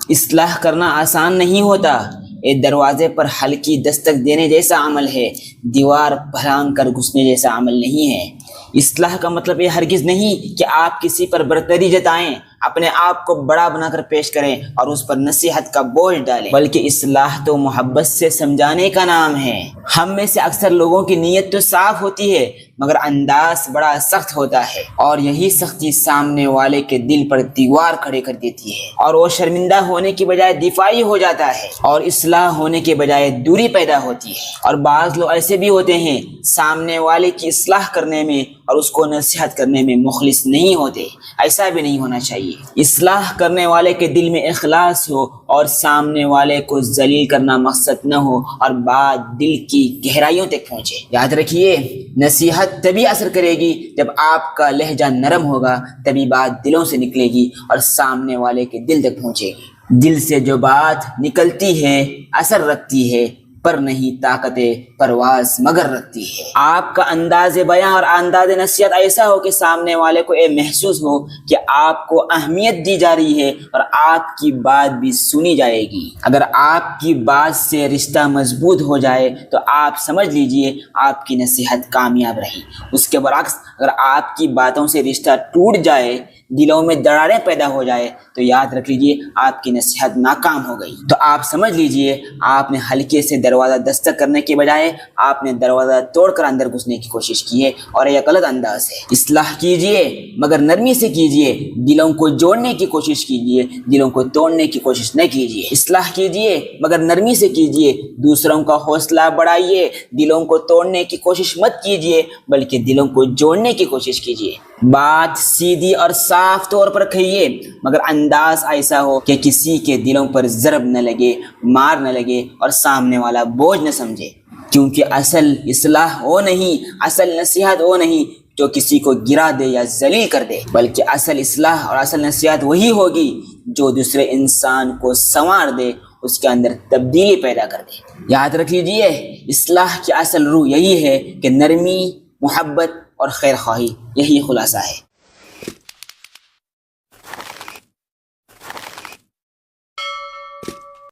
اصلاح کرنا آسان نہیں ہوتا، ایک دروازے پر ہلکی دستک دینے جیسا عمل ہے، دیوار پھلانگ کر گھسنے جیسا عمل نہیں ہے۔ اصلاح کا مطلب یہ ہرگز نہیں کہ آپ کسی پر برتری جتائیں، اپنے آپ کو بڑا بنا کر پیش کریں اور اس پر نصیحت کا بوجھ ڈالیں، بلکہ اصلاح تو محبت سے سمجھانے کا نام ہے۔ ہم میں سے اکثر لوگوں کی نیت تو صاف ہوتی ہے مگر انداز بڑا سخت ہوتا ہے، اور یہی سختی سامنے والے کے دل پر دیوار کھڑے کر دیتی ہے، اور وہ شرمندہ ہونے کی بجائے دفاعی ہو جاتا ہے، اور اصلاح ہونے کے بجائے دوری پیدا ہوتی ہے۔ اور بعض لوگ ایسے بھی ہوتے ہیں سامنے والے کی اصلاح کرنے میں اور اس کو نصیحت کرنے میں مخلص نہیں ہوتے، ایسا بھی نہیں ہونا چاہیے۔ اصلاح کرنے والے کے دل میں اخلاص ہو اور سامنے والے کو ذلیل کرنا مقصد نہ ہو، اور بات دل کی گہرائیوں تک پہنچے۔ یاد رکھیے، نصیحت تبھی اثر کرے گی جب آپ کا لہجہ نرم ہوگا، تبھی بات دلوں سے نکلے گی اور سامنے والے کے دل تک پہنچے گی۔ دل سے جو بات نکلتی ہے اثر رکھتی ہے، پر نہیں طاقت پرواز مگر رکھتی ہے۔ آپ کا انداز بیاں اور انداز نصیحت ایسا ہو کہ سامنے والے کو یہ محسوس ہو کہ آپ کو اہمیت دی جا رہی ہے اور آپ کی بات بھی سنی جائے گی۔ اگر آپ کی بات سے رشتہ مضبوط ہو جائے تو آپ سمجھ لیجئے آپ کی نصیحت کامیاب رہی۔ اس کے برعکس اگر آپ کی باتوں سے رشتہ ٹوٹ جائے، دلوں میں دراڑیں پیدا ہو جائے، تو یاد رکھ لیجئے آپ کی نصیحت ناکام ہو گئی۔ تو آپ سمجھ لیجئے آپ نے ہلکے سے دروازہ دستک کرنے کے بجائے آپ نے دروازہ توڑ کر اندر گھسنے کی کوشش کی ہے، اور یہ غلط انداز ہے۔ اصلاح کیجئے مگر نرمی سے کیجئے، دلوں کو جوڑنے کی کوشش کیجئے، دلوں کو توڑنے کی کوشش نہ کیجئے۔ اصلاح کیجئے مگر نرمی سے کیجئے، دوسروں کا حوصلہ بڑھائیے، دلوں کو توڑنے کی کوشش مت کیجئے بلکہ دلوں کو جوڑنے کی کوشش کیجئے۔ بات سیدھی اور صاف طور پر کہیے مگر انداز ایسا ہو کہ کسی کے دلوں پر ضرب نہ لگے، مار نہ لگے اور سامنے والا بوجھ نہ سمجھے، کیونکہ اصل اصلاح وہ نہیں، اصل نصیحت وہ نہیں جو کسی کو گرا دے یا ذلیل کر دے، بلکہ اصل اصلاح اور اصل نصیحت وہی ہوگی جو دوسرے انسان کو سنوار دے، اس کے اندر تبدیلی پیدا کر دے۔ یاد رکھ لیجئے، اصلاح کی اصل روح یہی ہے کہ نرمی، محبت اور خیر خواہی، یہی خلاصہ ہے۔